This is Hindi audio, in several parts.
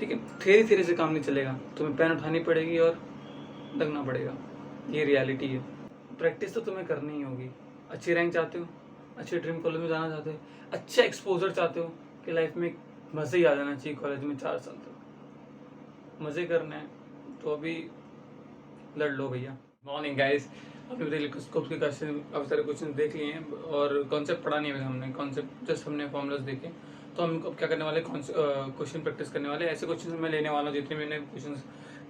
ठीक है। धीरे धीरे से काम नहीं चलेगा, तुम्हें पेन उठानी पड़ेगी और लगना पड़ेगा, ये रियलिटी है। प्रैक्टिस तो तुम्हें करनी ही होगी। अच्छी रैंक चाहते हो, अच्छे ड्रीम कॉलेज में जाना चाहते हो, अच्छा एक्सपोजर चाहते हो कि लाइफ में मज़े ही आ जाना चाहिए कॉलेज में 4 साल तक, मज़े करने हैं तो अभी लड़ लो भैया। मॉर्निंग गाइस, हमने टेलीस्कोप के काफ़ी सारे क्वेश्चन देख लिए हैं और कॉन्सेप्ट पढ़ा नहीं है हमने, कॉन्सेप्ट जस्ट हमने फॉर्मूलाज देखे। तो हम अब क्या करने वाले, क्वेश्चन प्रैक्टिस करने वाले। ऐसे क्वेश्चन मैं लेने वाला हूँ जितने मैंने क्वेश्चन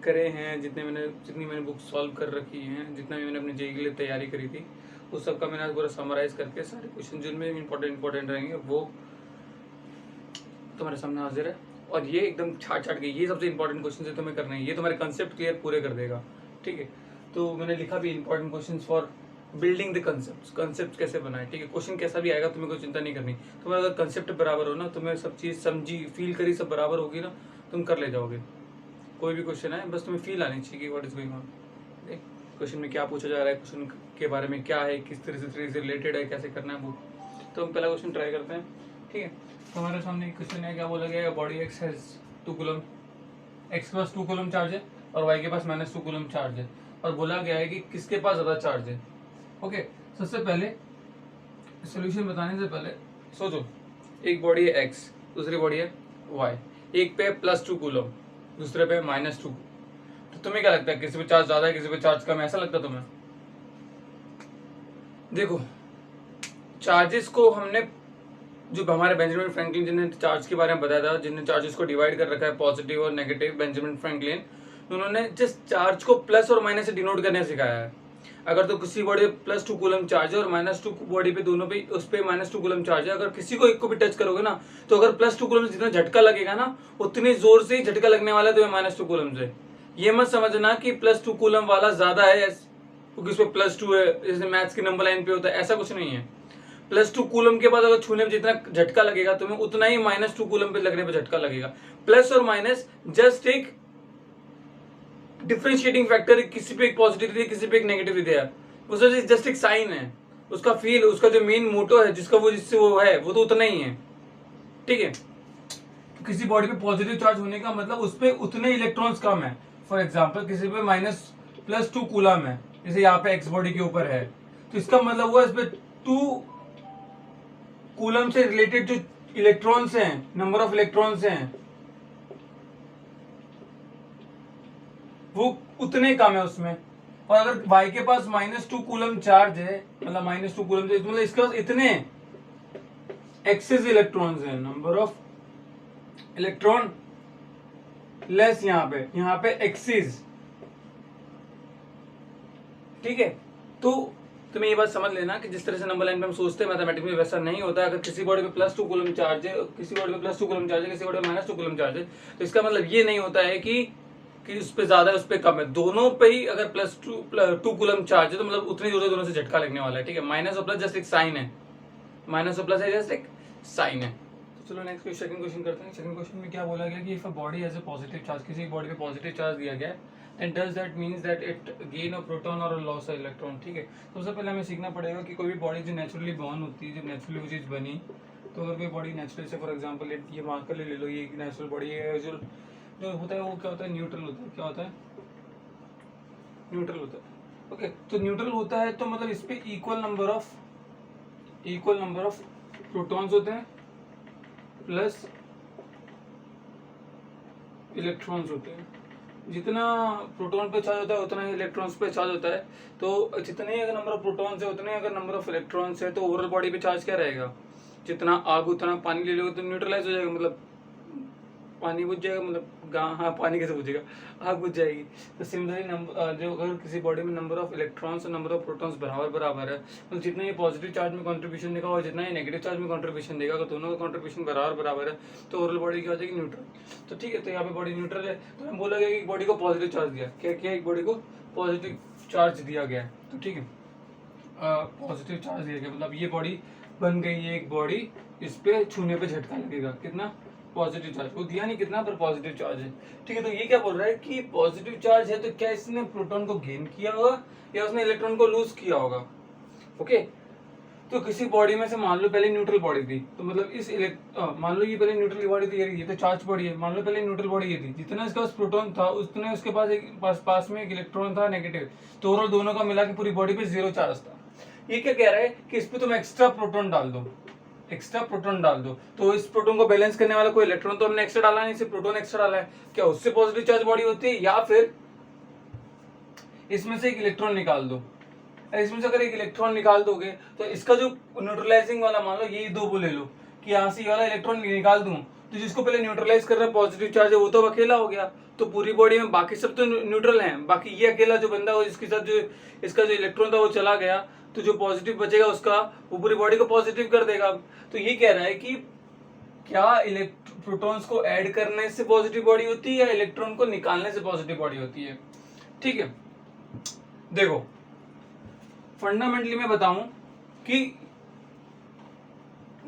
करे हैं, जितनी मैंने बुक सॉल्व कर रखी हैं, जितना भी मैंने अपने जेईई के लिए तैयारी करी थी, उस सब का मैंने आज पूरा समराइज करके सारे क्वेश्चन जिनमें इंपॉर्टेंट रहेंगे वो तुम्हारे सामने हाजिर है। और ये एकदम छाट के ये सबसे इंपॉर्टेंट क्वेश्चन है तुम्हें करना है, ये तुम्हारे कंसेप्ट क्लियर पूरे कर देगा। ठीक है, तो मैंने लिखा भी important question for building the concept कैसे बनाए। ठीक है, क्वेश्चन कैसा भी आएगा तुम्हें कोई चिंता नहीं करनी, तुम्हारा अगर कंसेप्ट बराबर हो ना, तुम्हें सब चीज़ समझी फील करी सब बराबर होगी ना, तुम कर ले जाओगे। कोई भी क्वेश्चन है बस तुम्हें फील आनी चाहिए कि what is going on, question में क्या पूछा जा रहा है, क्वेश्चन के बारे में क्या है, किस तरह से रिलेटेड है, कैसे करना है वो। तो हम पहला क्वेश्चन ट्राई करते हैं। ठीक है, तो हमारे सामने एक क्वेश्चन है, क्या बोला गया है, body aches has 2 coulomb, x के पास 2 कूलम चार्ज है और वाई के पास -2 कूलम चार्ज है, और बोला गया है कि किसके पास ज़्यादा चार्ज है। ओके, सबसे पहले सोल्यूशन बताने से पहले सोचो, एक बॉडी है एक्स, दूसरी बॉडी है वाई, एक पे +2 कूलम, दूसरे पे -2, तो तुम्हें क्या लगता है किसी पे चार्ज ज़्यादा है किसी पे चार्ज कम है, ऐसा लगता है तुम्हें? देखो, चार्जेस को हमने, जो हमारे बेंजामिन फ्रैंकलिन जिन्होंने चार्ज के बारे में बताया था, जिन्होंने चार्जेस को डिवाइड कर रखा है पॉजिटिव और नेगेटिव, बेंजामिन फ्रैंकलिन, उन्होंने जस्ट चार्ज को प्लस और माइनस से डिनोट करने सिखाया है। अगर तो किसी बॉडी पे +2 कूलम चार्ज है और -2 बॉडी पे, दोनों पे उस पे -2 कूलम चार्ज है, अगर किसी को एक को भी टच करोगे ना, तो अगर +2 कूलम से जितना झटका लगेगा ना, उतनी जोर से ही झटका लगने वाला है तुम्हें -2 कूलम से। ये मत समझना कि +2 कूलम वाला ज्यादा है क्योंकि उस पर +2 है, जैसे मैथ्स की नंबर लाइन पे होता है, ऐसा कुछ नहीं है। +2 कूलम के बाद अगर छूने में जितना झटका लगेगा तुम्हें, उतना ही -2 कूलम पे लगने पे झटका लगेगा। प्लस और माइनस जस्ट एक डिफरेंशिएटिंग फैक्टर, किसी पे एक पॉजिटिव है किसी पे एक नेगेटिव है, उसका जस्ट एक साइन है, उसका फील, उसका जो मेन मोटो है जिसका वो जिससे वो है वो तो उतना ही है। ठीक है, तो किसी बॉडी पे पॉजिटिव चार्ज होने का मतलब उस पे उतने इलेक्ट्रॉन्स कम है। फॉर एग्जांपल किसी पे +2 कूलम है, जैसे यहाँ पे एक्स बॉडी के ऊपर है, तो इसका मतलब हुआ इस पे 2 कूलम से रिलेटेड जो इलेक्ट्रॉन्स हैं, नंबर ऑफ इलेक्ट्रॉन्स हैं, वो उतने कम है उसमें। और अगर y के पास -2 कूलम चार्ज है, मतलब -2 कूलम, मतलब इसके पास इतने एक्सेस इलेक्ट्रॉन्स हैं, नंबर ऑफ इलेक्ट्रॉन लेस, यहाँ पे एक्सेस। ठीक है, तो तुम्हें ये बात समझ लेना कि जिस तरह से नंबर लाइन पे हम सोचते हैं मैथमेटिक्स में, वैसा नहीं होता है। अगर किसी बॉडी पे +2 कूलम चार्ज है, किसी बॉडी पे +2 कूलम चार्ज है, किसी बॉडी में -2 कूलम चार्ज है, तो इसका मतलब ये नहीं होता है कि उस पे ज्यादा है उस पे कम है, दोनों पे ही अगर +2 कूलम चार्ज है तो मतलब उतनी जोर से दोनों से झटका लगने वाला है। ठीक है, माइनस और प्लस जस्ट एक साइन है, माइनस और प्लस है जस्ट एक साइन है। तो चलो नेक्स्ट सेकंड क्वेश्चन करते हैं। सेकंड क्वेश्चन में क्या बोला गया कि if a body has a positive charge, किसी बॉडी पे पॉजिटिव चार्ज दिया गया है, then does that means that it gain a proton or a loss a electron। ठीक है, तो सबसे पहले हमें सीखना पड़ेगा कि कोई भी बॉडी जो नेचुरली बॉर्न होती है, जब नेचुरली वो चीज़ बनी, तो अगर कोई बॉडी नेचुरल से, फॉर एग्जांपल ये मार्कर ले लो, ये नेचुरल बॉडी है, जो होता है वो क्या होता है, न्यूट्रल होता है। क्या होता है? न्यूट्रल होता है। ओके, तो न्यूट्रल होता है तो मतलब इस पे इक्वल नंबर ऑफ प्रोटॉन्स होते हैं प्लस इलेक्ट्रॉन्स होते हैं। जितना प्रोटॉन पे चार्ज होता है उतना ही इलेक्ट्रॉन्स पे चार्ज होता है, तो जितने ही अगर नंबर ऑफ प्रोटॉन्स है उतने अगर नंबर ऑफ इलेक्ट्रॉन्स है, तो ओवरऑल बॉडी पे चार्ज क्या रहेगा? जितना आग उतना पानी ले लोगे तो न्यूट्रलाइज हो जाएगा, मतलब पानी बुझ जाएगा, मतलब हाँ पानी कैसे बुझेगा, आग बुझ जाएगी। तो सिमिलरली जो अगर किसी बॉडी में नंबर ऑफ इलेक्ट्रॉन्स और नंबर ऑफ प्रोटॉन्स बराबर है, तो जितना ही पॉजिटिव चार्ज में कंट्रीब्यूशन देगा और जितना ही नेगेटिव चार्ज में कंट्रीब्यूशन देगा, अगर दोनों का कंट्रीब्यूशन बराबर है, तो ओवरऑल बॉडी क्या हो जाएगी? न्यूट्रल। तो ठीक है, तो यहाँ पे बॉडी न्यूट्रल है, तो हम बोला गया कि बॉडी को पॉजिटिव चार्ज दिया, क्या एक बॉडी को पॉजिटिव चार्ज दिया गया है, तो ठीक है, पॉजिटिव चार्ज दिया गया, मतलब ये बॉडी बन गई है एक बॉडी, इस पे छूने पे झटका लगेगा, कितना? Positive charge. वो दिया नहीं कितना, पर पॉजिटिव चार्ज है। ठीक है, तो ये क्या बोल रहा है कि पॉजिटिव चार्ज है, तो क्या इसने प्रोटॉन को गेन किया होगा या उसने इलेक्ट्रॉन को लूज किया होगा? ओके, तो किसी बॉडी में से मान लो पहले न्यूट्रल बॉडी थी, तो मतलब मान लो ये पहले न्यूट्रल बॉडी थी, ये तो चार्ज बॉडी है, मान लो पहले न्यूट्रल बॉडी ये थी, जितना इसके पास प्रोटॉन था उतने उसके पास पास में एक इलेक्ट्रॉन था नेगेटिव, तो ओवरऑल दोनों का मिला के पूरी बॉडी पे 0 चार्ज था। ये क्या कह रहा है कि इस पे तुम एक्स्ट्रा प्रोटॉन डाल दो, तो इस प्रोटॉन को बैलेंस करने वाला कोई इलेक्ट्रॉन तो हमने एक्स्ट्रा डाला नहीं, सिर्फ प्रोटॉन एक्स्ट्रा डाला है, क्या उससे पॉजिटिव चार्ज बॉडी होती है, या फिर इसमें से एक इलेक्ट्रॉन निकाल दो। इसमें से अगर एक इलेक्ट्रॉन निकाल दोगे तो इसका जो न्यूट्रलाइजिंग वाला, मान लो ये दो ले लो कि यहाँ से ये वाला इलेक्ट्रॉन निकाल दूं, तो जिसको पहले न्यूट्रलाइज कर रहा है पॉजिटिव चार्ज है वो तो अकेला हो गया, तो पूरी बॉडी में बाकी सब तो न्यूट्रल हैं, बाकी ये अकेला जो बंदा हो जिसके साथ जो इसका जो इलेक्ट्रॉन था वो चला गया, तो जो पॉजिटिव बचेगा उसका वो पूरी बॉडी को पॉजिटिव कर देगा। तो ये कह रहा है कि क्या प्रोटॉन्स को ऐड करने से पॉजिटिव बॉडी होती है या इलेक्ट्रॉन को निकालने से पॉजिटिव बॉडी होती है। ठीक है, देखो फंडामेंटली मैं बताऊं कि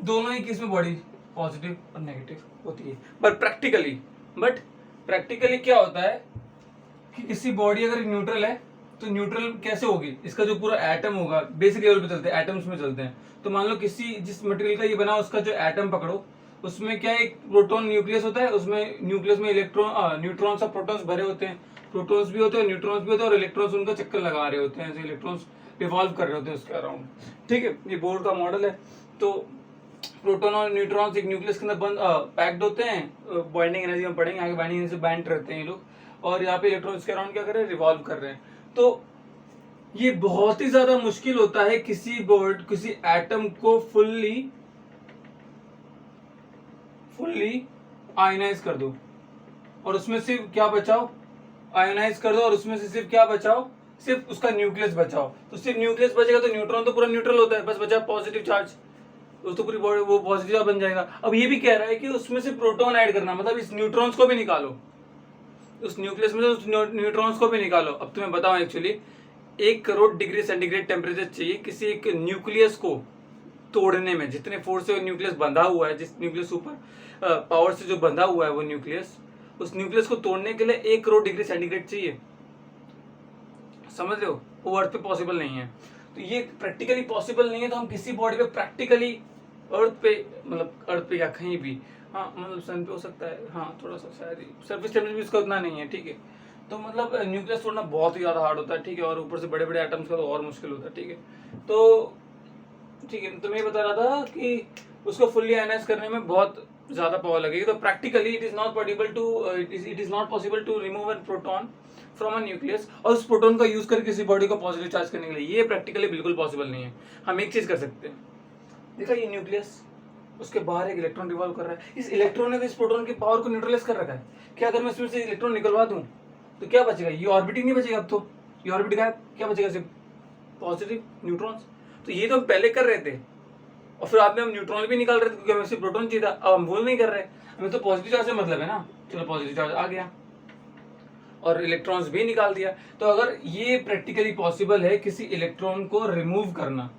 दोनों ही केस में बॉडी पॉजिटिव और नेगेटिव होती है, बट प्रैक्टिकली क्या होता है कि किसी बॉडी अगर न्यूट्रल है तो न्यूट्रल कैसे होगी, इसका जो पूरा एटम होगा, बेसिक लेवल पे चलते हैं, एटम्स में चलते हैं, तो मान लो किसी जिस मटेरियल का ये बना उसका जो एटम पकड़ो, उसमें क्या एक प्रोटॉन न्यूक्लियस होता है, उसमें न्यूक्लियस में न्यूट्रॉन्स और प्रोटॉन्स भरे होते हैं, प्रोटॉन्स भी होते हैं, न्यूट्रॉन्स भी होते हैं, और इलेक्ट्रॉन्स उनका चक्कर लगा रहे होते हैं, ऐसे इलेक्ट्रॉन्स रिवॉल्व कर रहे होते हैं उसके अराउंड। ठीक है, ये बोर का मॉडल है। तो प्रोटॉन और न्यूट्रॉन्स एक न्यूक्लियस के अंदर बंद पैक्ड होते हैं, बॉन्डिंग एनर्जी में पढ़ेंगे आगे, बॉन्डिंग एनर्जी से बैंड रहते हैं ये लोग, और यहाँ पे इलेक्ट्रॉन्स के अराउंड क्या कर रहे हैं, रिवॉल्व कर रहे हैं। तो ये बहुत ही ज्यादा मुश्किल होता है किसी एटम को फुल्ली आयोनाइज कर दो और उसमें सिर्फ क्या बचाओ, आयोनाइज कर दो और उसमें से सिर्फ क्या बचाओ, सिर्फ उसका न्यूक्लियस बचाओ, तो सिर्फ न्यूक्लियस बचेगा तो न्यूट्रॉन तो पूरा न्यूट्रल होता है, बस बचा पॉजिटिव चार्ज, तो पूरी बॉडी वो पॉजिटिव बन जाएगा। अब ये भी कह रहा है कि उसमें से प्रोटॉन ऐड करना, मतलब इस न्यूट्रॉन्स को भी निकालो, उस न्यूक्लियस में से उस न्यूट्रॉन्स को भी निकालो। अब तुम्हें बताओ actually 1 crore degree centigrade temperature चाहिए किसी एक न्यूक्लियस को तोड़ने में, जितने फोर्स से न्यूक्लियस बंधा हुआ है, जिस न्यूक्लियस ऊपर पावर से जो बंधा हुआ है वो न्यूक्लियस, उस न्यूक्लियस को तोड़ने के लिए 1 करोड़ डिग्री सेंटीग्रेड चाहिए। समझ रहे हो, वो अर्थ पे पॉसिबल नहीं है। तो ये प्रैक्टिकली पॉसिबल नहीं है, तो हम किसी बॉडी पे प्रैक्टिकली अर्थ पे या कहीं भी, हाँ मतलब सन पे हो सकता है, हाँ थोड़ा सा शायद सरफेस टेम्परेचर भी इसका उतना नहीं है। ठीक है, तो मतलब न्यूक्लियस तोड़ना बहुत ही ज्यादा हार्ड होता है। ठीक है, और ऊपर से बड़े बड़े एटम्स का तो और मुश्किल होता है। ठीक है, तो ठीक है, तो मैं बता रहा था कि उसको फुल्ली आयनाइज करने में बहुत ज्यादा पावर लगेगी, तो practically it is not possible to remove an proton from a nucleus और उस प्रोटॉन का यूज करके किसी बॉडी को पॉजिटिव चार्ज करने के लिए, ये प्रैक्टिकली बिल्कुल पॉसिबल नहीं है। हम एक चीज कर सकते हैं, देखा ये न्यूक्लियस, उसके बाहर एक इलेक्ट्रॉन रिवॉल्व कर रहा है, इस इलेक्ट्रॉन ने इस प्रोटॉन की पावर को न्यूट्रलाइज कर रखा है। क्या अगर मैं इसमें से इलेक्ट्रॉन निकलवा दूं तो क्या बचेगा, ये ऑर्बिट ही नहीं बचेगा, अब तो ये ऑर्बिट गायब, क्या बचेगा सिर्फ पॉजिटिव न्यूट्रॉन्स। तो ये तो हम पहले कर रहे थे और फिर बाद में हम न्यूट्रॉन भी निकाल रहे थे क्योंकि हमें सिर्फ प्रोटॉन चाहिए था, अब हम वो नहीं कर रहे, हमें तो पॉजिटिव चार्ज से मतलब है ना, चलो पॉजिटिव चार्ज आ गया और इलेक्ट्रॉन्स भी निकाल दिया। तो अगर ये प्रैक्टिकली पॉसिबल है किसी इलेक्ट्रॉन को रिमूव करना,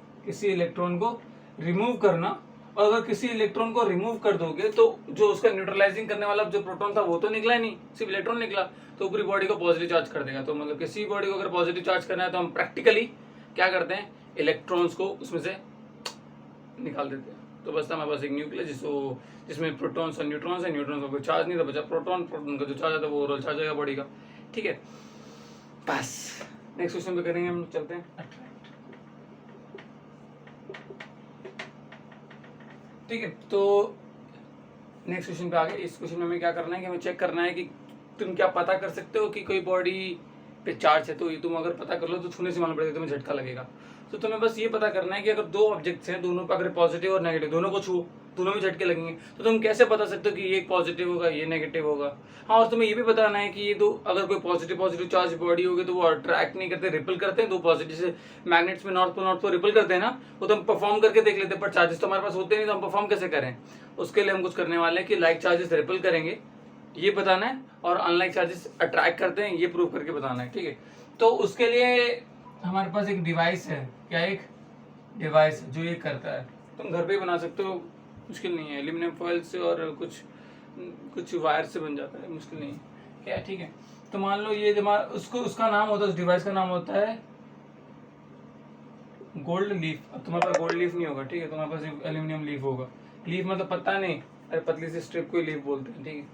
और अगर किसी इलेक्ट्रॉन को रिमूव कर दोगे तो जो उसका न्यूट्रलाइजिंग करने वाला जो प्रोटॉन था वो तो निकला ही नहीं, सिर्फ इलेक्ट्रॉन निकला, तो पूरी बॉडी को पॉजिटिव चार्ज कर देगा। तो मतलब किसी बॉडी को अगर पॉजिटिव चार्ज करना है तो हम प्रैक्टिकली क्या करते हैं, इलेक्ट्रॉन्स को उसमें से निकाल देते हैं। तो बस हमारे पास एक न्यूक्लियस जिसमें प्रोटॉन्स और न्यूट्रॉन्स है, न्यूट्रॉन्स का कोई चार्ज नहीं था, बचा प्रोटॉन का जो चार्ज आता है वो ओवरऑल चार्ज आएगा बॉडी का। ठीक है, बस नेक्स्ट क्वेश्चन पे करेंगे हम, चलते हैं। ठीक है, तो नेक्स्ट क्वेश्चन पे आगे, इस क्वेश्चन में हमें क्या करना है कि हमें चेक करना है कि तुम क्या पता कर सकते हो कि कोई बॉडी पे चार्ज है, तो ये तुम अगर पता कर लो तो छूने से मालूम पड़ेगा, तुम्हें झटका लगेगा। तो तुम्हें बस ये पता करना है कि अगर 2 ऑब्जेक्ट्स हैं, दोनों पर अगर पॉजिटिव और नेगेटिव दोनों को छू, दोनों में झटके लगेंगे, तो तुम कैसे बता सकते हो कि ये पॉजिटिव होगा ये नेगेटिव होगा। हाँ, और तुम्हें ये भी बताना है कि ये दो अगर कोई पॉजिटिव चार्ज बॉडी होगी तो वो अट्रैक्ट नहीं करते, रिपल करते हैं। 2 पॉजिटिव से मैग्नेट्स में नॉर्थ पोल रिपल करते हैं ना, वो तो हम परफॉर्म करके देख लेते हैं, पर चार्जेस तो हमारे पास होते नहीं, तो हम परफॉर्म कैसे करें। उसके लिए हम कुछ करने वाले हैं कि लाइक चार्जेस रिपल करेंगे, ये बताना है, और अनलाइक चार्जेस अट्रैक्ट करते हैं, ये प्रूव करके बताना है। ठीक है, तो उसके लिए हमारे पास एक डिवाइस है, क्या एक डिवाइस जो ये करता है, तुम घर पे ही बना सकते हो, मुश्किल नहीं है, एल्यूमिनियम फॉइल से और कुछ वायर से बन जाता है, मुश्किल नहीं है क्या। ठीक है, तो मान लो ये उसका नाम होता है, उस डिवाइस का नाम होता है गोल्ड लीफ, अब तुम्हारे पास गोल्ड लीफ नहीं होगा, ठीक है, तुम्हारे पास एल्यूमिनियम लीफ होगा। लीफ मतलब पत्ता नहीं, अरे पतली सी स्ट्रिप को लीफ बोलते हैं, ठीक है।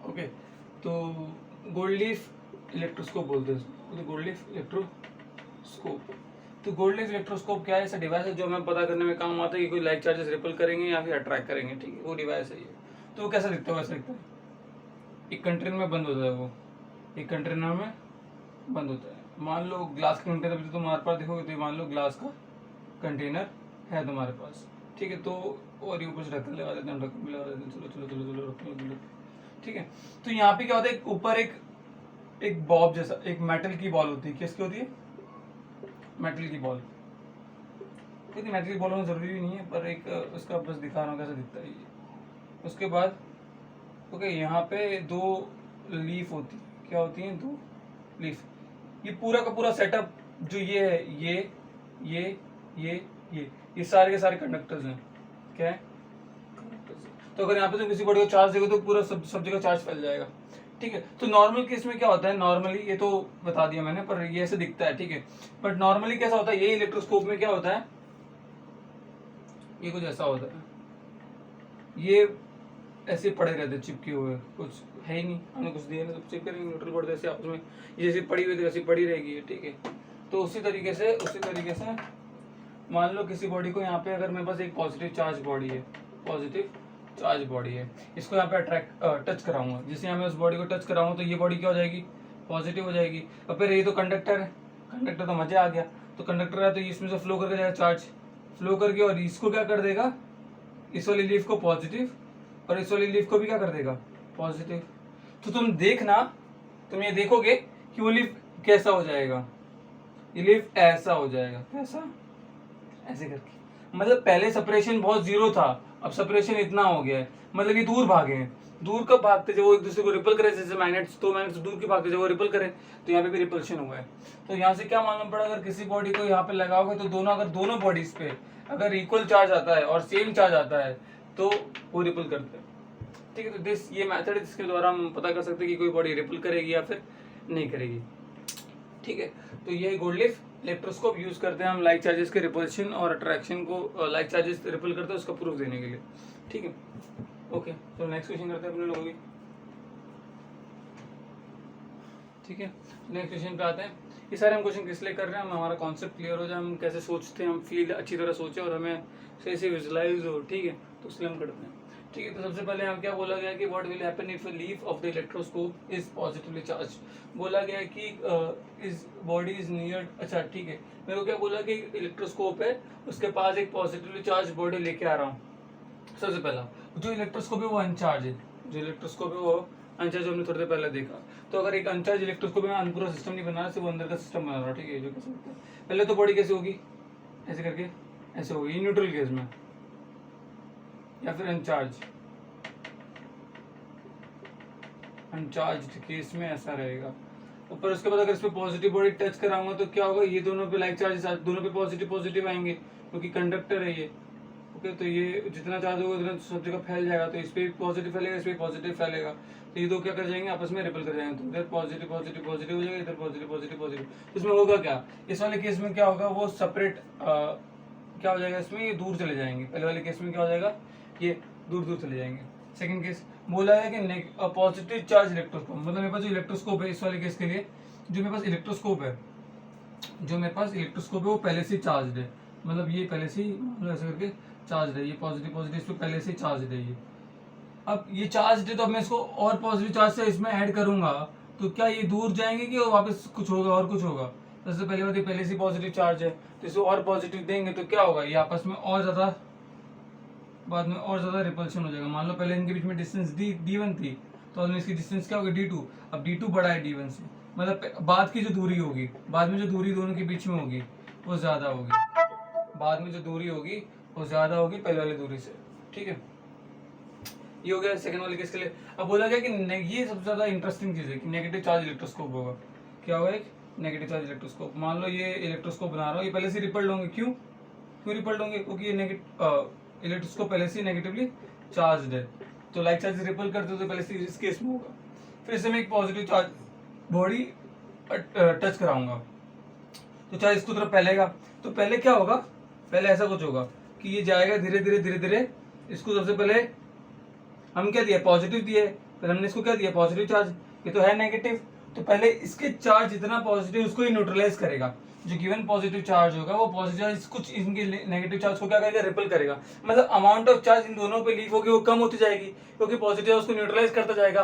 ओके, तो गोल्ड लीफ इलेक्ट्रोस्कोप बोलते हैं उसको, तो गोल्ड लीफ इलेक्ट्रोस्कोप। तो गोल्ड लीफ इलेक्ट्रोस्कोप क्या है? ऐसा डिवाइस है जो हमें पता करने में काम आता है कि कोई लाइट चार्जेस रिपल करेंगे या फिर अट्रैक्ट करेंगे, ठीक है, वो डिवाइस है ये। तो वो कैसा दिखता है? वैसा दिखता है, एक कंटेनर में बंद होता है वो, एक कंटेनर में बंद होता है। मान लो ग्लास का कंटेनर, तो तुम्हारे पास देखोगे तो मान लो ग्लास का कंटेनर है तुम्हारे पास, ठीक है, तो और ये ऊपर से ढक्कन लगा देते हैं, ढक्कन लगा देते हैं, चलो चलो चलो चलो रखो, ठीक है। तो यहाँ पे क्या होता है, ऊपर एक बॉब जैसा, एक मेटल की बॉल होती है। किसकी होती है? मेटल की बॉल। क्योंकि मेटल की बॉल होना जरूरी भी नहीं है, पर एक उसका बस दिखा रहा हूँ कैसा दिखता है ये। उसके बाद ओके, यहाँ पे दो लीफ होती है। क्या होती है? दो लीफ। ये पूरा का पूरा सेटअप जो ये है, ये सारे के सारे कंडक्टर्स हैं। क्या है? कंडक्टर्स। तो अगर यहाँ पे तुम किसी बॉडी को चार्ज देगा तो पूरा सब जगह चार्ज फैल जाएगा, ठीक है। तो नॉर्मल केस में क्या होता है? नॉर्मली ये तो बता दिया मैंने, पर ये ऐसे दिखता है, ठीक है। बट नॉर्मली कैसा होता है? ये इलेक्ट्रोस्कोप में क्या होता है, ये कुछ ऐसा होता है, ये ऐसे पड़े रहते चिपके हुए, कुछ है ही नहीं, हमने कुछ दिया नहीं तो चिपके रहेंगे न्यूट्रल बोर्ड जैसे आपस में, ये जैसे पड़ी हुई थी वैसी पड़ी रहेगी, ठीक है। तो उसी तरीके से मान लो किसी बॉडी को यहाँ पे, अगर मेरे पास एक पॉजिटिव चार्ज बॉडी है, पॉजिटिव चार्ज बॉडी है, इसको यहाँ पे अट्रैक्ट टच कराऊंगा, जिससे यहाँ मैं उस बॉडी को टच कराऊंगा तो ये बॉडी क्या हो जाएगी? पॉजिटिव हो जाएगी। और फिर ये तो कंडक्टर है, कंडक्टर तो मजा आ गया, तो कंडक्टर है तो इसमें से फ्लो करके जाएगा चार्ज, फ्लो करके, और इसको क्या कर देगा? इस वाली लीफ को पॉजिटिव, और इस वाली लीफ को भी क्या कर देगा? पॉजिटिव। तो तुम देखना, तुम ये देखोगे कि वो लीफ कैसा हो जाएगा, ये लीफ ऐसा हो जाएगा। कैसा? ऐसे करके। मतलब पहले सेपरेशन बहुत जीरो था, अब सेपरेशन इतना हो गया है, मतलब ये दूर भागे हैं। दूर कब भागते? जब वो एक दूसरे को रिपल करे, जैसे मैग्नेट्स, दो मैग्नेट्स दूर के भागते, जब वो रिपल करे तो यहाँ पे भी रिपल्शन हुआ है। तो यहाँ से क्या मालूम पड़ा? अगर किसी बॉडी को यहाँ पे लगाओगे तो दोनों बॉडीज पे अगर इक्वल चार्ज आता है और सेम चार्ज आता है तो वो रिपल करते हैं, ठीक है। तो ये मेथड है जिसके द्वारा हम पता कर सकते हैं कि कोई बॉडी रिपल करेगी या फिर नहीं करेगी, ठीक है। तो ये गोल्ड लीफ इलेक्ट्रोस्कोप यूज करते हैं हम लाइट चार्जेस के रिपल्शन और अट्रैक्शन को, लाइट चार्जेस रिपल करते हैं उसका प्रूफ देने के लिए, ठीक है। ओके, तो नेक्स्ट क्वेश्चन करते हैं अपने लोगों की, ठीक है। नेक्स्ट क्वेश्चन पे आते हैं। ये सारे हम क्वेश्चन किस लिए कर रहे हैं? हम हमारा कॉन्सेप्ट क्लियर हो जाए, हम कैसे सोचते हैं, हम फील अच्छी तरह सोचे और हमें सही से विजुलाइज हो, ठीक है, तो इसलिए हम करते हैं, ठीक है। तो सबसे पहले हम क्या बोला गया कि what will happen if a leaf of the electroscope is positively charge. बोला गया कि इस बॉडी इज नियर, अच्छा ठीक है, मेरे को क्या बोला कि इलेक्ट्रोस्कोप है, उसके पास एक पॉजिटिवली चार्ज बॉडी लेके आ रहा हूँ। सबसे पहला जो इलेक्ट्रोस्कोप है वो अनचार्ज है, जो इलेक्ट्रोस्कोप है वो अनचार्ज, हमने थोड़ी देर पहले देखा। तो अगर एक अनचार्ज इलेक्ट्रोस्कोप में पूरा सिस्टम नहीं बना रहा, सिर्फ अंदर का सिस्टम बना रहा, ठीक है, जो कैसे होता है। पहले तो बॉडी कैसे होगी? ऐसे करके ऐसे होगी न्यूट्रल केस में, या फिर अनचार्ज केस में ऐसा रहेगा। ऊपर उसके बाद अगर इस पे पॉजिटिव बॉडी टच कराऊंगा तो क्या होगा? ये दोनों पे लाइक चार्जेस, दोनों पे पॉजिटिव आएंगे क्योंकि कंडक्टर है ये, ओके। तो ये जितना चार्ज होगा उतना सब जगह फैल जाएगा, तो इस पे पॉजिटिव फैलेगा, इस पे पॉजिटिव फैलेगा, तो ये दो क्या कर जाएंगे? आपस में रिपल कर जाएंगे, तो इधर पॉजिटिव हो जाएगा, इधर पॉजिटिव। इसमें होगा क्या? इस वाले केस में क्या होगा? वो सेपरेट क्या हो जाएगा? इसमें ये दूर चले जाएंगे। पहले वाले केस में क्या हो जाएगा? ये दूर चले जाएंगे। सेकंड केस बोला है कि पॉजिटिव चार्ज इलेक्ट्रोस्कोप, मतलब मेरे पास जो इलेक्ट्रोस्कोप है इस वाले केस के लिए, जो मेरे पास इलेक्ट्रोस्कोप है वो पहले से चार्ज है, मतलब ये पहले से ऐसे करके चार्ज है, ये पॉजिटिव इस पे पहले से चार्ज है ये। अब ये चार्ज है तो अब मैं इसको और पॉजिटिव चार्ज से इसमें ऐड करूंगा तो क्या ये दूर जाएंगे कि वापस कुछ होगा और कुछ होगा? सबसे पहले बात, ये पहले से पॉजिटिव चार्ज है तो इसको और पॉजिटिव देंगे तो क्या होगा? ये आपस में और ज्यादा, बाद में और ज्यादा रिपल्शन हो जाएगा। मान लो पहले इनके बीच में डिस्टेंस D1 थी, तो अब इसकी डिस्टेंस क्या होगी? D2। अब D2 बड़ा है D1 से, मतलब बाद की जो दूरी होगी, बाद में जो दूरी दोनों के बीच में होगी वो ज्यादा होगी, बाद में जो दूरी होगी वो ज्यादा होगी पहले वाली दूरी से, ठीक है। ये हो गया सेकंड वाले केस के लिए। अब बोला गया कि ये सबसे ज्यादा इंटरेस्टिंग चीज है कि नेगेटिव चार्ज इलेक्ट्रोस्कोप होगा। क्या होगा? एक नेगेटिव चार्ज इलेक्ट्रोस्कोप। मान लो ये इलेक्ट्रोस्कोप बना रहा हूँ, ये पहले से रिपल्ड होंगे। क्यों रिपल्ड होंगे? क्योंकि ये इलेक्ट्रोस्कोप पहले से नेगेटिवली चार्ज है, तो लाइक चार्ज रिपल करते हो तो पहले से इस केस में होगा। फिर इससे मैं एक पॉजिटिव चार्ज बॉडी टच कराऊंगा तो चार्ज इसको तरफ फैलेगा। तो पहले क्या होगा, पहले ऐसा कुछ होगा कि ये जाएगा धीरे धीरे धीरे धीरे, इसको सबसे पहले हम क्या दिया, पॉजिटिव दिए, फिर हमने इसको क्या दिया, पॉजिटिव चार्ज, ये तो है नेगेटिव, तो पहले इसके चार्ज जितना पॉजिटिव उसको ही न्यूट्रलाइज करेगा। जो गिवन पॉजिटिव चार्ज होगा वो पॉजिटिव चार्ज कुछ इनके नेगेटिव चार्ज को क्या करेगा, रिपल करेगा। मतलब अमाउंट ऑफ चार्ज इन दोनों पे लीव होगी वो कम होती जाएगी, क्योंकि पॉजिटिव उसको न्यूट्रलाइज करता जाएगा।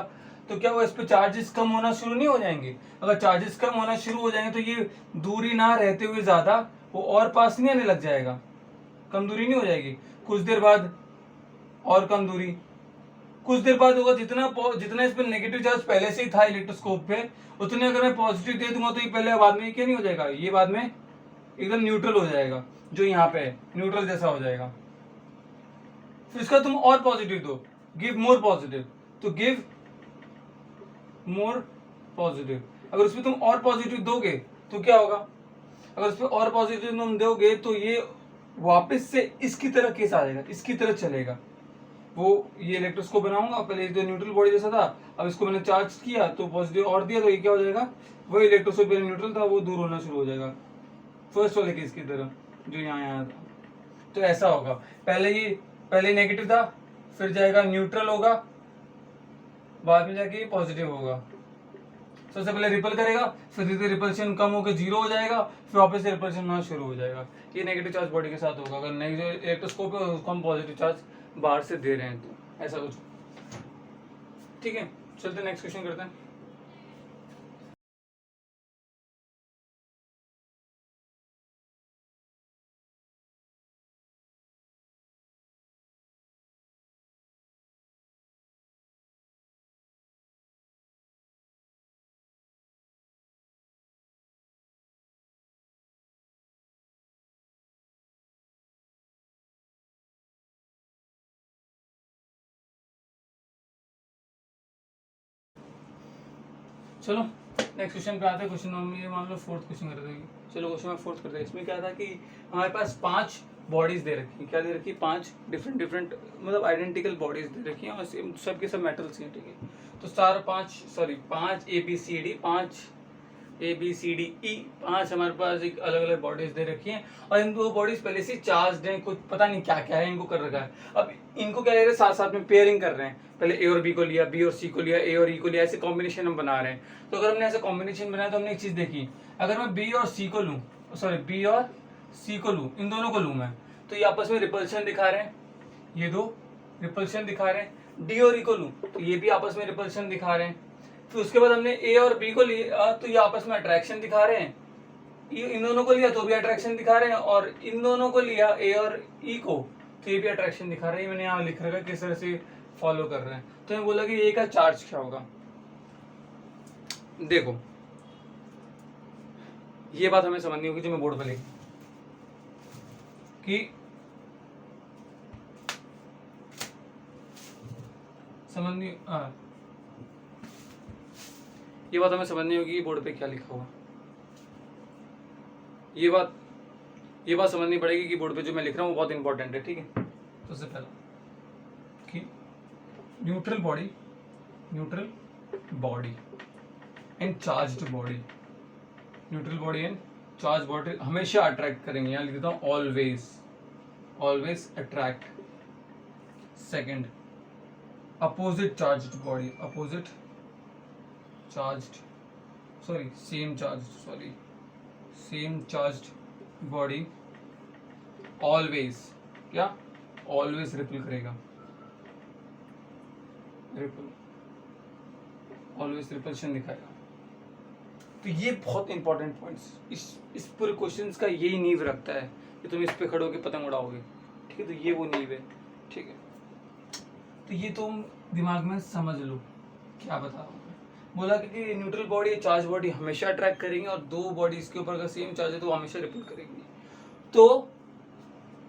तो क्या वो इस पे चार्जेस कम होना शुरू नहीं हो जाएंगे? अगर चार्जेस कम होना शुरू हो जाएंगे तो ये दूरी ना रहते हुए ज्यादा वो और पास नहीं आने लग जाएगा, कम दूरी नहीं हो जाएगी, कुछ देर बाद और कम दूरी, कुछ देर बाद होगा जितना इस पे नेगेटिव चार्ज पहले से ही था इलेक्ट्रोस्कोप पे, उतने अगर मैं पॉजिटिव दे दूंगा तो ये पहले बाद में क्या नहीं हो जाएगा, ये बाद में एकदम न्यूट्रल हो जाएगा, जो यहाँ पे है न्यूट्रल जैसा हो जाएगा। फिर इसका तुम और पॉजिटिव दो, गिव मोर पॉजिटिव, तो गिव मोर पॉजिटिव। अगर उसमें तुम और पॉजिटिव दोगे तो क्या होगा, अगर उसमें और पॉजिटिव तुम दोगे तो ये वापस से इसकी तरह केस आ जाएगा, इसकी तरह चलेगा। वो ये इलेक्ट्रोस्कोप बनाऊंगा, पहले जो न्यूट्रल बॉडी जैसा था, अब इसको मैंने चार्ज किया तो पॉजिटिव और दिया, तो ये क्या हो जाएगा, वही इलेक्ट्रोस्कोप पहले न्यूट्रल था वो दूर होना शुरू हो जाएगा, फर्स्ट वाले केस की तरह जो यहाँ था। तो ऐसा होगा, पहले नेगेटिव था, फिर जाएगा न्यूट्रल होगा, बाद में जाके पॉजिटिव होगा। सबसे पहले रिपल करेगा, फिर धीरे धीरे रिपल्शन कम होकर जीरो हो जाएगा, फिर वापस से रिपल्शन होना शुरू हो जाएगा। ये नेगेटिव चार्ज बॉडी के साथ होगा। अगर नेगेटिव इलेक्ट्रोस्कोप है उसको हम पॉजिटिव चार्ज बाहर से दे रहे हैं, तो ऐसा कुछ। ठीक है, चलते नेक्स्ट क्वेश्चन करते हैं। चलो नेक्स्ट क्वेश्चन पे आते हैं। क्वेश्चन में मान लो फोर्थ क्वेश्चन कर देंगे। चलो क्वेश्चन में फोर्थ करते हैं। इसमें क्या था कि हमारे पास 5 बॉडीज दे रखी, क्या दे रखी, 5 डिफरेंट मतलब आइडेंटिकल बॉडीज दे रखी हैं और सब के सब मेटल्स हैं। ठीक है, तो 5 ABCD 5 ABCDE 5 हमारे पास एक अलग अलग बॉडीज दे रखी हैं और इन दो बॉडीज पहले से चार्ज हैं, कुछ पता नहीं क्या क्या है इनको कर रखा है। अब इनको क्या कर रहे हैं, साथ साथ में पेयरिंग कर रहे हैं। पहले A और B को लिया, B और C को लिया, A और E को लिया, ऐसे कॉम्बिनेशन हम बना रहे हैं। तो अगर हमने ऐसा कॉम्बिनेशन बनाया तो हमने एक चीज देखी, अगर मैं B और C को लूँ, B और C को लूँ, इन दोनों को लूँ मैं, तो ये आपस में रिपल्शन दिखा रहे हैं, ये दो रिपल्शन दिखा रहे हैं। D और E को लूँ तो ये भी आपस में रिपल्शन दिखा रहे हैं। फिर उसके बाद हमने A और B को लिया तो ये आपस में अट्रैक्शन दिखा रहे हैं। इन दोनों को लिया तो भी अट्रैक्शन दिखा रहे हैं, और इन दोनों को लिया A और E को तो ये भी अट्रैक्शन दिखा रहे हैं। मैंने यहाँ लिख रखा है किस तरह से फॉलो कर रहे हैं। तो मैं बोला कि ये का चार्ज क्या होगा। देखो ये बात हमें समझनी होगी जो मैं बोर्ड पर लिखी कि ये बात हमें समझनी होगी बोर्ड पे क्या लिखा हुआ। ये बात समझनी पड़ेगी कि बोर्ड पे जो मैं लिख रहा हूँ वो बहुत इंपॉर्टेंट है। ठीक है, तो सबसे पहला कि neutral body and charged body, neutral body and charge body हमेशा अट्रैक्ट करेंगे। यहाँ लिख देता हूँ always attract. Second, opposite charged body, same charged body always ripple करेगा, ऑलवेज रिपल्शन दिखाएगा। तो ये बहुत इंपॉर्टेंट पॉइंट्स इस पूरे क्वेश्चंस का यही नींव रखता है कि तुम इस पे खड़े होकर पतंग उड़ाओगे। ठीक है, तो ये वो नींव है। ठीक है, तो ये तुम दिमाग में समझ लो क्या बता रहा हूँ। बोला कि न्यूट्रल बॉडी चार्ज बॉडी हमेशा अट्रैक्ट करेंगे और दो बॉडीज के ऊपर अगर सेम चार्ज है तो वो हमेशा रिपल करेंगी। तो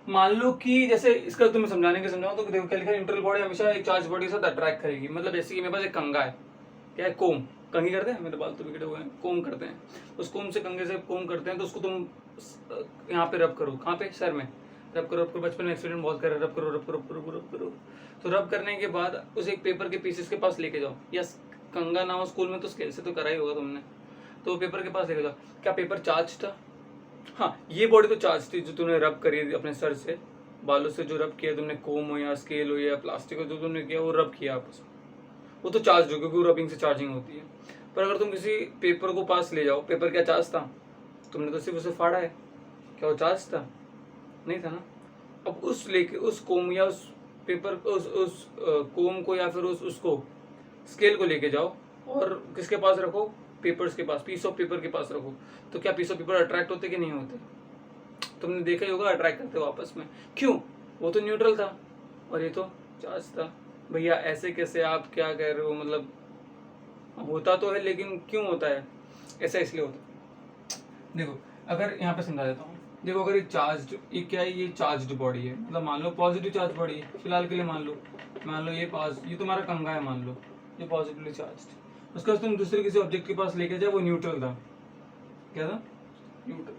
मान लो कि जैसे इसका तुम्हें समझाऊँ तो देखो क्या लिखा है, न्यूट्रल बॉडी हमेशा एक चार्ज बॉडी के साथ अट्रैक्ट करेगी। मतलब जैसे कि मेरे पास एक कंगा है, क्या है, कोम, कंघी करते हैं, मेरे बाल तो बिगड़े हुए हैं, कोम करते हैं, उस कोम से कंघे से कोम करते हैं। तो उसको तुम यहाँ पे रब करो, कहाँ पे, सर में रब करो। बचपन में एक्सीडेंट बहुत कर रब करो। तो रब करने के बाद उसे एक पेपर के पीसेस के पास लेके जाओ, या कंगा ना हो स्कूल में तो स्केल से तो करा ही होगा तुमने, तो पेपर के पास लेके जाओ। क्या पेपर चार्ज था? हाँ, ये बॉडी तो चार्ज थी जो तूने रब करी अपने सर से, बालों से जो रब किया तुमने, कोम हो या स्केल हो या प्लास्टिक हो, जो तुमने किया वो रब किया आपस में, वो तो चार्ज हो, क्योंकि वो रबिंग से चार्जिंग होती है। पर अगर तुम किसी पेपर को पास ले जाओ, पेपर क्या चार्ज था? तुमने तो सिर्फ उसे फाड़ा है, क्या वो चार्ज था? नहीं था ना। अब उस लेके उस कोम या उस पेपर उस कोम को या फिर उसको स्केल को लेके जाओ और किसके पास रखो? पेपर्स के पास, पीस ऑफ पेपर के पास रखो। तो क्या पीस ऑफ पेपर अट्रैक्ट होते कि नहीं होते? तुमने देखा ही होगा, अट्रैक्ट करते हो आपस में। क्यों? वो तो न्यूट्रल था और ये तो चार्ज था। भैया ऐसे कैसे, आप क्या कह रहे हो? मतलब होता तो है, लेकिन क्यों होता है ऐसा? इसलिए होता है, देखो अगर यहाँ पे समझा देता हूँ। देखो अगर ये चार्ज, ये क्या है? ये चार्ज्ड बॉडी है, मतलब मान लो पॉजिटिव चार्ज बॉडी है फिलहाल के लिए, मान लो ये पास, ये तुम्हारा कंघा है, मान लो ये पॉजिटिवली चार्ज। उसके बाद तुम दूसरे किसी ऑब्जेक्ट के पास लेके जाओ, वो न्यूट्रल था। क्या था? न्यूट्रल।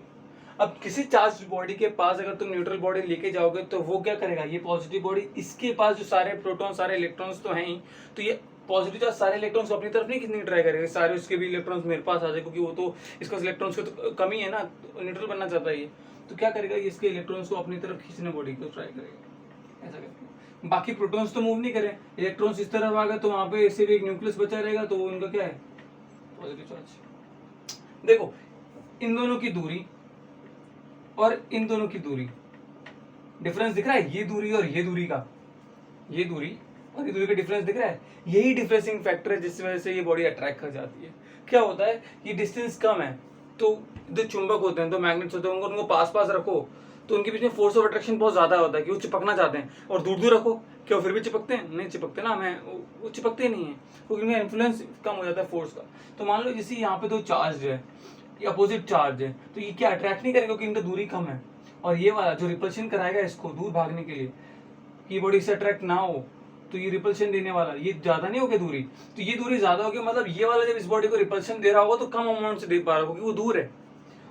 अब किसी चार्ज बॉडी के पास अगर तुम न्यूट्रल बॉडी लेके जाओगे तो वो क्या करेगा? ये पॉजिटिव बॉडी, इसके पास जो सारे प्रोटॉन सारे इलेक्ट्रॉन्स तो हैं ही, तो ये पॉजिटिव चार्ज सारे इलेक्ट्रॉन्स को अपनी तरफ नहीं खींचने की ट्राई करेगा, सारे उसके भी इलेक्ट्रॉन्स मेरे पास आ जाए, क्योंकि वो तो इसका इलेक्ट्रॉन्स की तो कमी है ना, न्यूट्रल बनना चाहता है ये। तो क्या करेगा? ये इसके इलेक्ट्रॉन्स को अपनी तरफ खींचने बॉडी को ट्राई करेगा, ऐसा करके। बाकी प्रोटॉन्स तो मूव नहीं करें, इलेक्ट्रॉन्स इस तरफ आ गए तो वहां पे ऐसे भी एक न्यूक्लियस बचा रहेगा, तो उनका क्या है? Positive charge. देखो इन दोनों की दूरी और इन दोनों की दूरी, डिफरेंस दिख रहा है? ये दूरी और ये दूरी का, ये दूरी और ये दूरी का डिफरेंस दिख रहा है? यही डिफरेंसिंग फैक्टर है जिस वजह से ये बॉडी अट्रैक्ट कर जाती है। क्या होता है? ये डिस्टेंस कम है, तो जो चुंबक होते हैं, तो मैग्नेट्स होते हैं, उनको पास पास रखो तो उनके बीच में फोर्स ऑफ अट्रैक्शन बहुत ज्यादा होता है कि वो चिपकना चाहते हैं, और दूर दूर रखो, क्या वो फिर भी चिपकते हैं? नहीं चिपकते ना, वो चिपकते नहीं है, क्योंकि उनका इन्फ्लुएंस कम हो जाता है फोर्स का। तो मान लो जैसे यहाँ पे दो चार्ज है, ये अपोजिट चार्ज है, तो ये क्या अट्रैक्ट नहीं करेगा क्योंकि इनका दूरी कम है, और ये वाला जो रिपल्शन कराएगा इसको दूर भागने के लिए, कि बॉडी से अट्रैक्ट ना हो, तो ये रिपल्शन देने वाला ये ज्यादा नहीं हो गया दूरी, तो ये दूरी ज्यादा हो गई, मतलब ये वाला जब इस बॉडी को रिपल्शन दे रहा होगा तो कम अमाउंट से दे पा रहा होगा क्योंकि वो दूर है।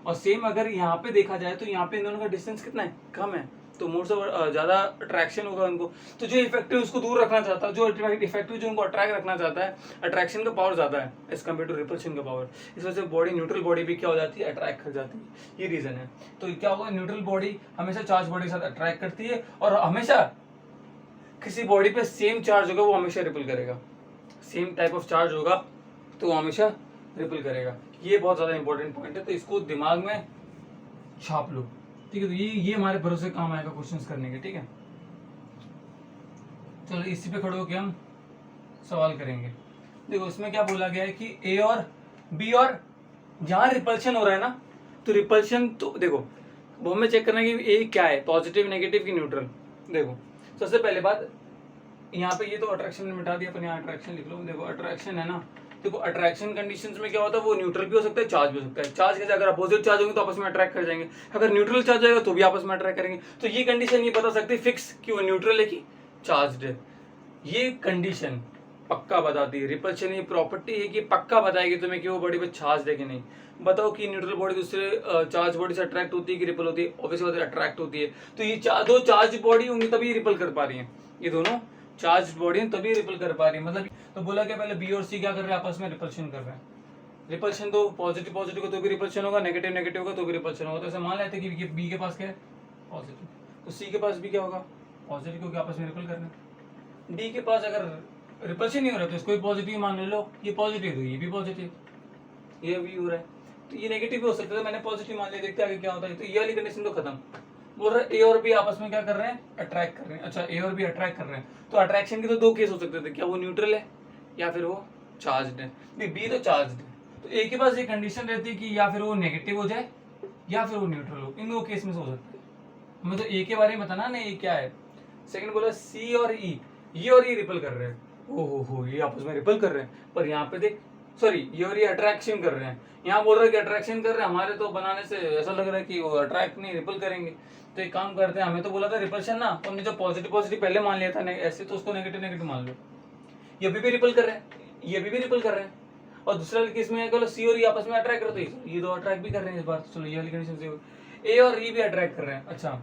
और सेम अगर यहाँ पे देखा जाए तो यहाँ पे इन दोनों का डिस्टेंस कितना है? कम है, तो मोर से ज्यादा अट्रैक्शन होगा उनको। तो जो इफेक्टिव उसको दूर रखना चाहता है, जो इफेक्टिव जो उनको अट्रैक्ट रखना चाहता है, अट्रैक्शन का पावर ज्यादा है एज कम्पेयर टू रिपल्शन का पावर। इस वजह से बॉडी, न्यूट्रल बॉडी भी क्या हो जाती है? अट्रैक्ट कर जाती है। ये रीजन है। तो क्या होगा? न्यूट्रल बॉडी हमेशा चार्ज बॉडी के साथ अट्रैक्ट करती है, और हमेशा किसी बॉडी पे सेम चार्ज होगा वो हमेशा रिपल करेगा, सेम टाइप ऑफ चार्ज होगा तो वो हमेशा रिपल करेगा। ये बहुत ज्यादा इंपॉर्टेंट पॉइंट है, तो इसको दिमाग में छाप लो, ठीक है? तो ये हमारे भरोसे काम आएगा क्वेश्चंस करने के, ठीक है? चलो इसी पे खड़े होकर हम सवाल करेंगे। देखो इसमें क्या बोला गया है कि ए और बी, और जहां रिपल्शन हो रहा है ना, तो रिपल्शन तो देखो वो हमें चेक करना है कि ए क्या है, पॉजिटिव, नेगेटिव की न्यूट्रल। देखो सबसे पहले बात, यहाँ पे ये तो अट्रैक्शन मिटा दिया अपन, यहाँ अट्रैक्शन लिख लो। देखो अट्रैक्शन है ना, देखो अट्रैक्शन कंडीशंस में क्या होता है? वो न्यूट्रल भी हो सकता है, चार्ज भी हो सकता है। चार्ज कैसे? अगर अपोजिट चार्ज होंगे तो आपस में अट्रैक्ट कर जाएंगे, अगर न्यूट्रल चार्ज आएगा तो भी आपस में अट्रैक्ट करेंगे। तो ये कंडीशन ये बता सकते फिक्स कि वो न्यूट्रल है कि चार्ज है। ये कंडीशन पक्का बताती है। रिपल्शन ये प्रॉपर्टी है कि पक्का बताएगी तुम्हें कि वो बॉडी पे चार्ज है कि नहीं। बताओ कि न्यूट्रल बॉडी दूसरे चार्ज बॉडी से अट्रैक्ट होती है कि रिपल होती है? ऑब्वियसली बात है अट्रैक्ट होती है। तो ये दो चार्ज बॉडी होंगी तभी रिपल कर पा रही है, ये दोनों चार्ज बॉडी तभी रिपल कर पा रही है। मतलब तो बोला क्या पहले, बी और सी क्या कर रहे हैं? आपस में रिपल्शन कर रहे हैं। रिपल्शन तो पॉजिटिव पॉजिटिव को तो भी रिपल्शन होगा, नेगेटिव नेगेटिव का तो भी रिपल्शन होगा। तो ऐसे मान लेते हैं कि बी के पास क्या है? पॉजिटिव, तो सी के पास भी क्या होगा? पॉजिटिव, क्योंकि आपस में रिपल करना है। डी के पास अगर रिपल्शन नहीं हो रहा तो इसको पॉजिटिव मान लो, ये पॉजिटिव तो ये भी पॉजिटिव, ये भी हो रहा है, तो ये नेगेटिव भी हो सकता है। मैंने पॉजिटिव मान लिया, देखते आगे क्या होता है। तो ये वाली कंडीशन तो खत्म। बोल रहा है ए और बी आपस में क्या कर रहे हैं? अट्रैक्ट कर रहे हैं। अच्छा ए और बी अट्रैक्ट कर रहे हैं, तो अट्रैक्शन के तो दो केस हो सकते थे, क्या वो न्यूट्रल है या फिर वो चार्ज्ड है? नहीं, बी तो चार्ज्ड है, तो ए के पास ये कंडीशन रहती है कि या फिर वो नेगेटिव हो जाए या फिर वो न्यूट्रल हो, इन दो केस में से हो सकता है। हमें तो ए के बारे में बताना ना, ये क्या है। सेकंड बोला सी और ई, ये और ये रिपल कर रहे हैं। ओहो, ये आपस में रिपल कर रहे हैं, पर यहाँ पे देख, सॉरी ये और ये अट्रैक्शन कर रहे हैं। यहाँ बोल रहे हैं कि अट्रैक्शन कर रहे हैं, हमारे तो बनाने से ऐसा लग रहा है कि वो अट्रैक्ट नहीं रिपल करेंगे। तो एक काम करते हैं, हमें तो बोला था रिपल्शन ना, तो हमने जो पॉजिटिव पॉजिटिव पहले मान लिया था ऐसे, तो उसको नेगेटिव नेगेटिव मान लो। ये अभी भी रिपल कर रहे हैं, ये अभी भी रिपल कर रहे हैं, और दूसरा केस में क्या, सी और ई आपस में अट्रैक्ट करते हैं, ये दो अट्रैक्ट भी कर रहे हैं इस बार। चलो ये वाली कंडीशन से ए और ई भी अट्रैक्ट कर रहे हैं। अच्छा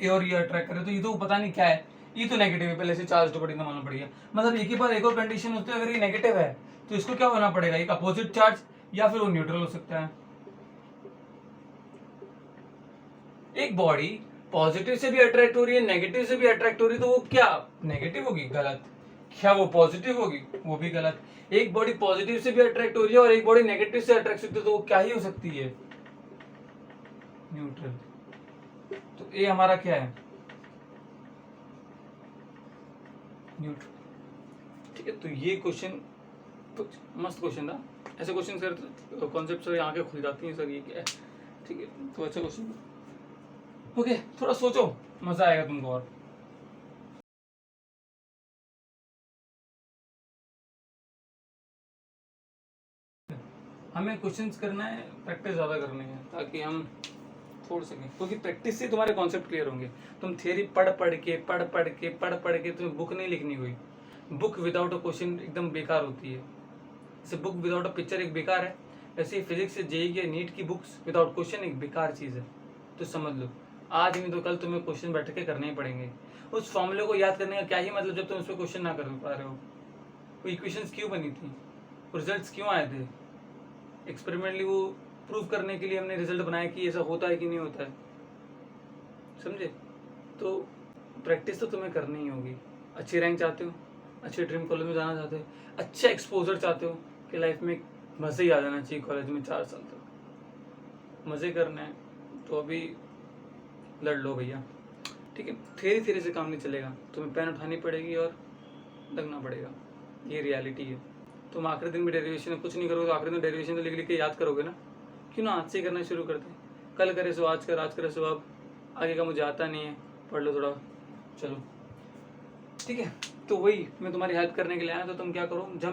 ए और ये अट्रैक्ट कर रहे हैं, तो ये तो पता नहीं क्या है, ये तो नेगेटिव है, पहले से चार्ज तो बड़ी मानना पड़ेगा। मतलब एक ही बार एक और कंडीशन होती है, अगर ये नेगेटिव है तो इसको क्या होना पड़ेगा? एक अपोजिट चार्ज या फिर वो न्यूट्रल हो सकता है। एक बॉडी पॉजिटिव से भी अट्रैक्ट हो रही है, नेगेटिव से भी अट्रैक्ट हो रही है, तो वो क्या नेगेटिव होगी? गलत। क्या वो पॉजिटिव होगी? वो भी गलत। एक बॉडी पॉजिटिव से भी अट्रैक्ट हो रही है और एक बॉडी नेगेटिव से अट्रैक्ट होती है, तो वो क्या ही हो सकती है? न्यूट्रल। तो ए हमारा क्या है? न्यूट्रल। ठीक है, तो ये क्वेश्चन मस्त क्वेश्चन था। ऐसे क्वेश्चन सर कॉन्सेप्ट से आंखें खुल जाती हैं सर, ये क्या है? ठीक है, तो अच्छा क्वेश्चन। ओके, थोड़ा सोचो, मजा आएगा तुमको। और हमें क्वेश्चंस करना है, प्रैक्टिस ज़्यादा करनी है ताकि हम छोड़ सकें, क्योंकि प्रैक्टिस से तुम्हारे कॉन्सेप्ट क्लियर होंगे। तुम थियरी पढ़ पढ़ के तुम्हें बुक नहीं लिखनी कोई। बुक विदाउट अ क्वेश्चन एकदम बेकार होती है। जैसे बुक विदाउट अ पिक्चर एक बेकार है, ऐसे ही फिजिक्स से जेई के नीट की बुक्स विदाउट क्वेश्चन एक बेकार चीज़ है। तो समझ लो, आज नहीं तो कल तुम्हें क्वेश्चन बैठ के करने ही पड़ेंगे। उस फॉर्मूले को याद करने का क्या ही मतलब जब तुम उस पर क्वेश्चन ना कर पा रहे हो। वो इक्वेशंस क्यों बनी थी, रिजल्ट्स क्यों आए थे? एक्सपेरिमेंटली वो प्रूव करने के लिए हमने रिजल्ट बनाया कि ऐसा होता है कि नहीं होता है, समझे? तो प्रैक्टिस तो तुम्हें करनी ही होगी। अच्छी रैंक चाहते हो, अच्छे ड्रीम कॉलेज में जाना चाहते हो, अच्छा एक्सपोजर चाहते हो कि लाइफ में मज़े ही आ जाना चाहिए कॉलेज में 4 साल तक, मज़े करना है, तो अभी लड़ लो भैया। ठीक है, धीरे से काम नहीं चलेगा, तुम्हें पेन उठानी पड़ेगी और लगना पड़ेगा, ये रियलिटी है। तुम आखिरी दिन भी डेरिवेशन कुछ नहीं करोगे तो आखिरी दिन डेरिवेशन तो लिख लिख के याद करोगे ना। क्यों ना आज से करना शुरू करते हैं, कल करे सो आज कर, आज करे सो अब, आगे का मुझे आता नहीं है, पढ़ लो थोड़ा, चलो ठीक है। तो वही मैं तुम्हारी हेल्प करने के लिए आया, तो तुम क्या करो, जम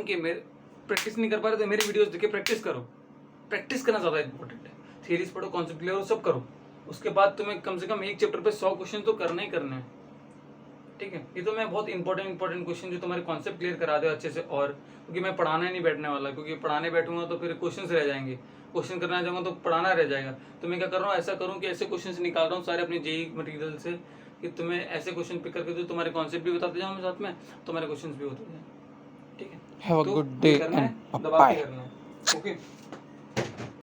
के मेरे प्रैक्टिस नहीं कर पा रहे तो मेरी वीडियोस देख के प्रैक्टिस करो। प्रैक्टिस करना ज़्यादा इंपॉर्टेंट है। थियरीज पढ़ो, कॉन्सेप्ट क्लियर हो, सब करो। उसके बाद तुम्हें कम से कम एक चैप्टर पे 100 क्वेश्चन तो करने ही करने हैं। ठीक है, ये तो मैं बहुत इंपॉर्टेंट क्वेश्चन जो तुम्हारे कॉन्सेप्ट क्लियर करा दे अच्छे से, और क्योंकि मैं पढ़ाने नहीं बैठने वाला, क्योंकि पढ़ाने बैठूंगा तो फिर क्वेश्चन रह जाएंगे, क्वेश्चन करना चाहूँगा तो पढ़ाना रह जाएगा। तो मैं क्या कर रहा हूँ, ऐसा करूँ कि ऐसे क्वेश्चन निकाल रहा हूँ सारे अपने जेई मटेरियल से, कि तुम्हें ऐसे क्वेश्चन पिक करके तो तुम्हारे कॉन्सेप्ट भी बताते जाऊँ साथ में, तुम्हारे क्वेश्चन भी होते जाए। ठीक है, Have a तो good day करना है, and दबा के bye. करना है। ओके।